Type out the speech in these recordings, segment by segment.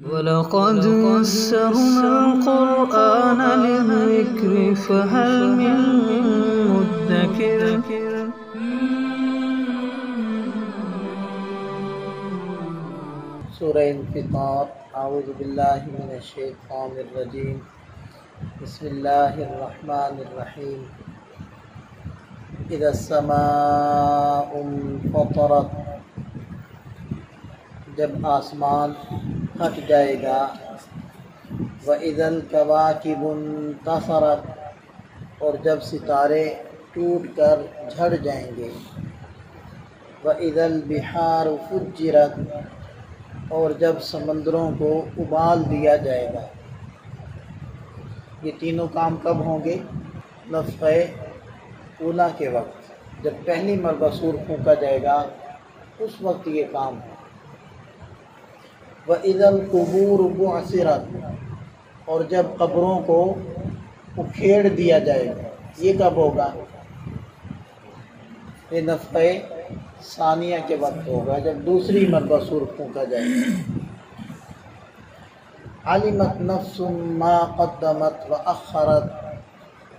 وَلَقَدْ يَسَّرْنَا الْقُرْآنَ لِلذِّكْرِ فَهَلْ مِن مُّدَّكِرٍ سورہ انفطار۔ اعوذ باللہ من الشیطان الرجیم، بسم اللہ الرحمن الرحیم۔ اذا السماء انفطرت، جب آسمان پھٹ جائے گا۔ وَإِذَا الْكَوَاكِبُ انتَثَرَتْ، اور جب ستارے ٹوٹ کر جھڑ جائیں گے۔ وَإِذَا الْبِحَارُ فُجِّرَتْ، اور جب سمندروں کو ابال دیا جائے گا۔ یہ تینوں کام کب ہوں گے؟ نفخہ اولا کے وقت، جب پہلی مرتبہ سور پھونکا جائے گا، اس وقت یہ کام ہے۔ وَإِذَا الْقُبُورُ بُعْثِرَتْ، اور جب قبروں کو اکھیڑ دیا جائے گا، یہ کب ہوگا؟ یہ نفخہ ثانیہ کے وقت ہوگا، جب دوسری مرتبہ سور پھونکا جائے گا۔ عَلِمَتْ نَفْسٌ مَا قَدَّمَتْ وَأَخَّرَتْ،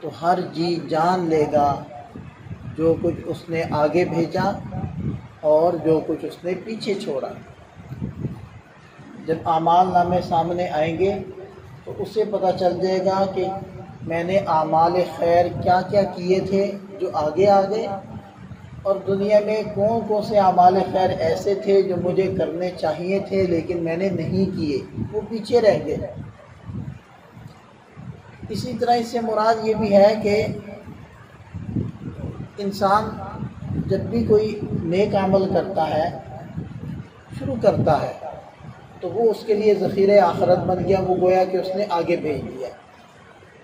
تو ہر جی جان لے گا جو کچھ اس نے آگے بھیجا اور جو کچھ اس نے پیچھے چھوڑا۔ جب اعمال نامے سامنے آئیں گے تو اسے پتہ چل جائے گا کہ میں نے اعمال خیر کیا کیا کیے تھے جو آگے آ گئے، اور دنیا میں کون کون سے اعمال خیر ایسے تھے جو مجھے کرنے چاہیے تھے لیکن میں نے نہیں کیے، وہ پیچھے رہ گئے۔ اسی طرح اس سے مراد یہ بھی ہے کہ انسان جب بھی کوئی نیک عمل کرتا ہے، شروع کرتا ہے، تو وہ اس کے لیے ذخیرہ آخرت بن گیا، وہ گویا کہ اس نے آگے بھیج دیا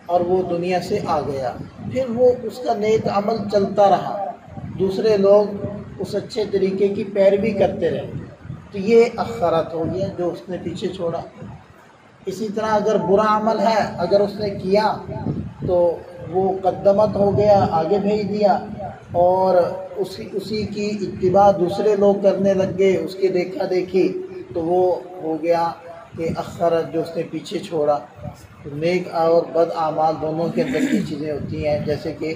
اور وہ دنیا سے آ گیا۔ پھر وہ اس کا نیک عمل چلتا رہا، دوسرے لوگ اس اچھے طریقے کی پیروی کرتے رہے، تو یہ اخرت ہو گیا جو اس نے پیچھے چھوڑا۔ اسی طرح اگر برا عمل ہے، اگر اس نے کیا تو وہ قدمت ہو گیا، آگے بھیج دیا، اور اسی کی اتباع دوسرے لوگ کرنے لگ گئے، اس کی دیکھا دیکھی، تو وہ ہو گیا کہ اخرت جو اس نے پیچھے چھوڑا۔ نیک اور بد اعمال دونوں کے اندر یہ چیزیں ہوتی ہیں، جیسے کہ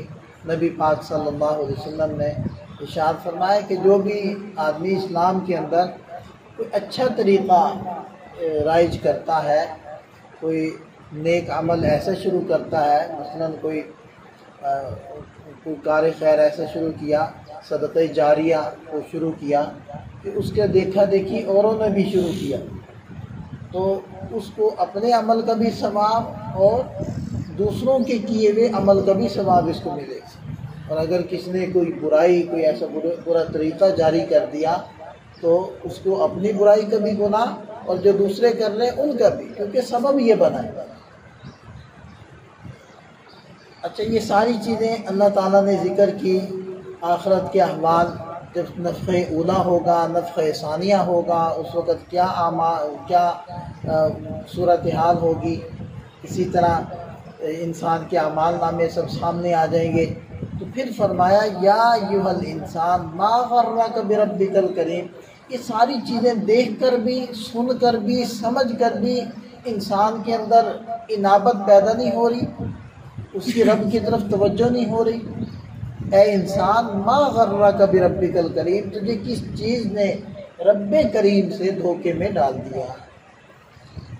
نبی پاک صلی اللہ علیہ وسلم نے ارشاد فرمایا کہ جو بھی آدمی اسلام کے اندر کوئی اچھا طریقہ رائج کرتا ہے، کوئی نیک عمل ایسا شروع کرتا ہے، مثلا کوئی کار خیر ایسا شروع کیا، صدقہ جاریہ کو شروع کیا کہ اس کے دیکھا دیکھی اوروں نے بھی شروع کیا، تو اس کو اپنے عمل کا بھی ثواب اور دوسروں کے کیے ہوئے عمل کا بھی ثواب اس کو ملے گا۔ اور اگر کسی نے کوئی برائی، کوئی ایسا برا طریقہ جاری کر دیا تو اس کو اپنی برائی کا بھی گناہ اور جو دوسرے کر رہے ہیں ان کا بھی، کیونکہ سبب یہ بنا ہے۔ اچھا، یہ ساری چیزیں اللہ تعالیٰ نے ذکر کی۔ آخرت کے احوال، جب نفخہ اولا ہوگا، نفخہ ثانیہ ہوگا، اس وقت کیا صورتحال ہوگی، اسی طرح انسان کے اعمال نامے سب سامنے آ جائیں گے۔ تو پھر فرمایا یا ایھا الانسان ما غرک بربک الکریم، یہ ساری چیزیں دیکھ کر بھی، سن کر بھی، سمجھ کر بھی انسان کے اندر انابت پیدا نہیں ہو رہی، اس کی رب کی طرف توجہ نہیں ہو رہی۔ اے انسان، ما غرک بربک الکریم، تجھے کس چیز نے رب کریم سے دھوکے میں ڈال دیا؟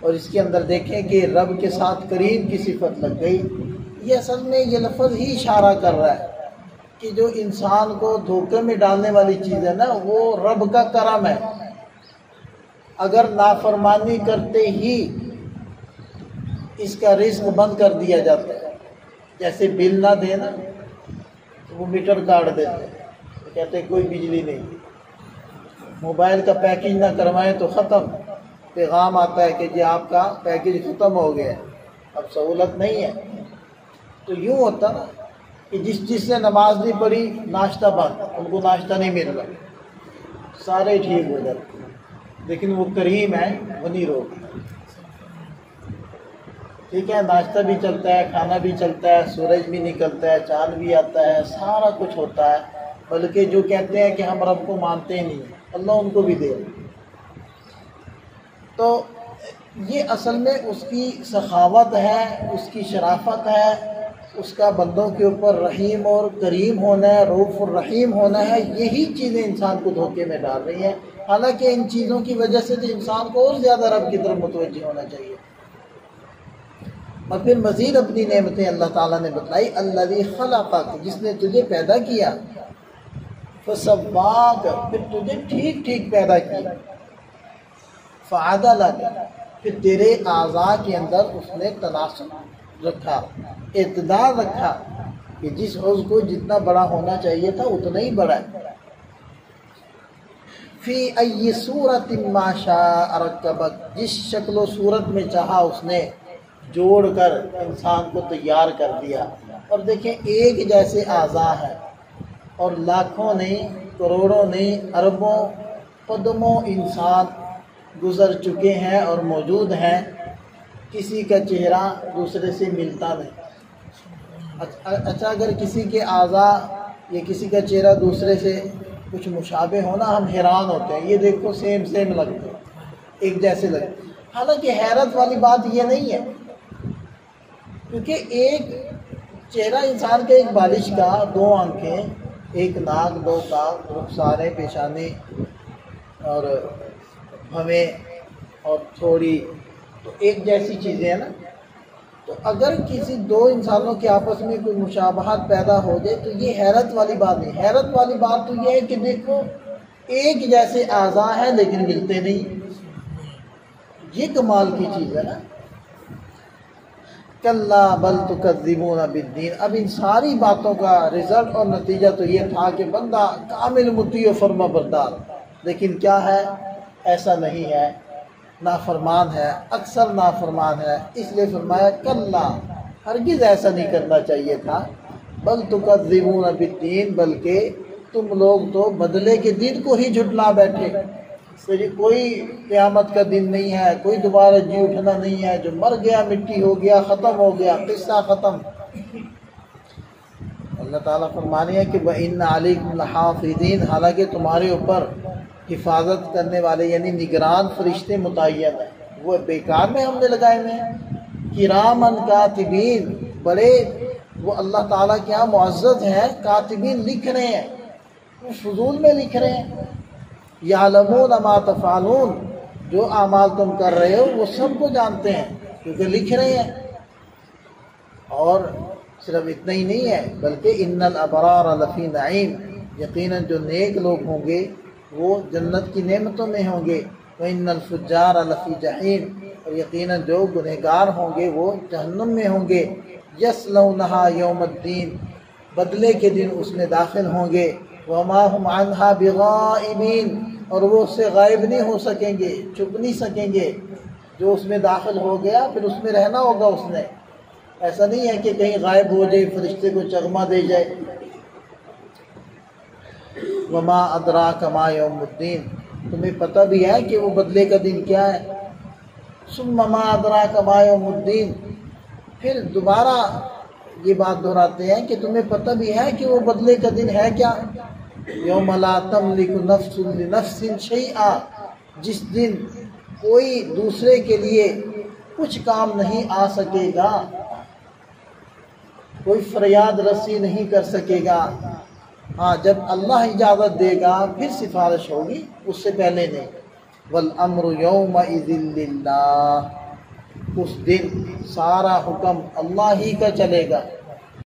اور اس کے اندر دیکھیں کہ رب کے ساتھ کریم کی صفت لگ گئی۔ یہ اصل میں یہ لفظ ہی اشارہ کر رہا ہے کہ جو انسان کو دھوکے میں ڈالنے والی چیز ہے نا، وہ رب کا کرم ہے۔ اگر نافرمانی کرتے ہی اس کا رزق بند کر دیا جاتا ہے، جیسے بل نہ دینا تو وہ میٹر کاٹ دیتے ہیں، کہتے ہیں کوئی بجلی نہیں، موبائل کا پیکج نہ کروائیں تو ختم، پیغام آتا ہے کہ جی آپ کا پیکج ختم ہو گیا، اب سہولت نہیں ہے۔ تو یوں ہوتا نا کہ جس نے نماز نہیں پڑھی، ناشتہ بند، ان کو ناشتہ نہیں مل رہا، سارے ٹھیک ہو جاتے، لیکن وہ کریم ہے، وہ نہیں روکتا۔ ٹھیک ہے، ناشتہ بھی چلتا ہے، کھانا بھی چلتا ہے، سورج بھی نکلتا ہے، چاند بھی آتا ہے، سارا کچھ ہوتا ہے، بلکہ جو کہتے ہیں کہ ہم رب کو مانتے ہی نہیں، اللہ ان کو بھی دے۔ تو یہ اصل میں اس کی سخاوت ہے، اس کی شرافت ہے، اس کا بندوں کے اوپر رحیم اور کریم ہونا ہے، رؤوف الرحیم ہونا ہے، یہی چیزیں انسان کو دھوکے میں ڈال رہی ہیں۔ حالانکہ ان چیزوں کی وجہ سے تو انسان کو اور زیادہ رب کی طرف متوجہ ہونا چاہیے۔ اور پھر مزید اپنی نعمتیں اللہ تعالیٰ نے بتلائی، الذی خلقک، جس نے تجھے پیدا کیا، فسواک، پھر تجھے ٹھیک ٹھیک پیدا کیا، فعدلک، پھر تیرے اعضاء کے اندر اس نے تناسب رکھا، اعتدال رکھا، کہ جس عضو کو جتنا بڑا ہونا چاہیے تھا اتنا ہی بڑا ہے۔ فی ای صورت ما شاء رکبک، جس شکل و صورت میں چاہا اس نے جوڑ کر انسان کو تیار کر دیا۔ اور دیکھیں ایک جیسے اعضاء ہیں، اور لاکھوں نہیں، کروڑوں نہیں، اربوں قدموں انسان گزر چکے ہیں اور موجود ہیں، کسی کا چہرہ دوسرے سے ملتا نہیں۔ اچھا اگر کسی کے اعضاء یا کسی کا چہرہ دوسرے سے کچھ مشابہ ہونا، ہم حیران ہوتے ہیں، یہ دیکھو سیم لگتے ہیں، ایک جیسے لگتے ہیں۔ حالانکہ حیرت والی بات یہ نہیں ہے، کیونکہ ایک چہرہ انسان کا، ایک بالش کا، دو آنکھیں، ایک ناک، دو کان، رخساریں، پیشانی اور بھویں اور تھوڑی، تو ایک جیسی چیزیں ہیں نا۔ تو اگر کسی دو انسانوں کے آپس میں کوئی مشابہت پیدا ہو جائے تو یہ حیرت والی بات نہیں۔ حیرت والی بات تو یہ ہے کہ دیکھو ایک جیسے اعضاء ہیں لیکن ملتے نہیں، یہ کمال کی چیز ہے نا۔ کلا بل تکذبون بالدین، اب ان ساری باتوں کا رزلٹ اور نتیجہ تو یہ تھا کہ بندہ کامل مطیع و فرما بردار، لیکن کیا ہے، ایسا نہیں ہے، نافرمان ہے، اکثر نافرمان ہے۔ اس لیے فرمایا کلا، ہرگز ایسا نہیں کرنا چاہیے تھا، بل تکذبون بالدین، بلکہ تم لوگ تو بدلے کے دن کو ہی جھٹلا بیٹھے۔ کوئی قیامت کا دن نہیں ہے، کوئی دوبارہ جی اٹھنا نہیں ہے، جو مر گیا مٹی ہو گیا، ختم ہو گیا، قصہ ختم۔ اللہ تعالیٰ فرمانے ہیں کہ وَإِنَّ عَلَيْكُمْ لَحَافِظِينَ، حالانکہ تمہارے اوپر حفاظت کرنے والے یعنی نگران فرشتے متعین ہیں، وہ بیکار میں ہم نے لگائے ہوئے ہیں۔ کرامن کاتبین، بڑے وہ اللہ تعالیٰ کے یہاں معزز ہیں، کاتبین لکھ رہے ہیں، وہ فضول میں لکھ رہے ہیں۔ یعلمون ما تفعلون، جو اعمال تم کر رہے ہو وہ سب کو جانتے ہیں کیونکہ لکھ رہے ہیں۔ اور صرف اتنا ہی نہیں ہے بلکہ ان الابرار لفی نعیم، یقیناً جو نیک لوگ ہوں گے وہ جنت کی نعمتوں میں ہوں گے، وَإِنَّ الْفُجَّارَ لَفِي جَحِيمٍ، اور یقیناً جو گنہگار ہوں گے وہ جہنم میں ہوں گے، يَصْلَوْنَهَا يَوْمَ الدِّينِ، بدلے کے دن اس میں داخل ہوں گے، وَمَا هُمْ عَنْهَا بِغَائِبِينَ، اور وہ اس سے غائب نہیں ہو سکیں گے، چھپ نہیں سکیں گے۔ جو اس میں داخل ہو گیا پھر اس میں رہنا ہوگا اس نے، ایسا نہیں ہے کہ کہیں غائب ہو جائے، فرشتے کو چغمہ دے جائے۔ وما ادراک ما یوم الدین، تمہیں پتہ بھی ہے کہ وہ بدلے کا دن کیا ہے۔ ثم ما ادراک ما یوم الدین، پھر دوبارہ یہ بات دہراتے ہیں کہ تمہیں پتہ بھی ہے کہ وہ بدلے کا دن ہے کیا۔ یوم لا تملک نفس لنفس شیئا، جس دن کوئی دوسرے کے لیے کچھ کام نہیں آ سکے گا، کوئی فریاد رسی نہیں کر سکے گا۔ ہاں جب اللہ اجازت دے گا پھر سفارش ہوگی، اس سے پہلے نہیں۔ والامر یومئذ للہ، اس دن سارا حکم اللہ ہی کا چلے گا۔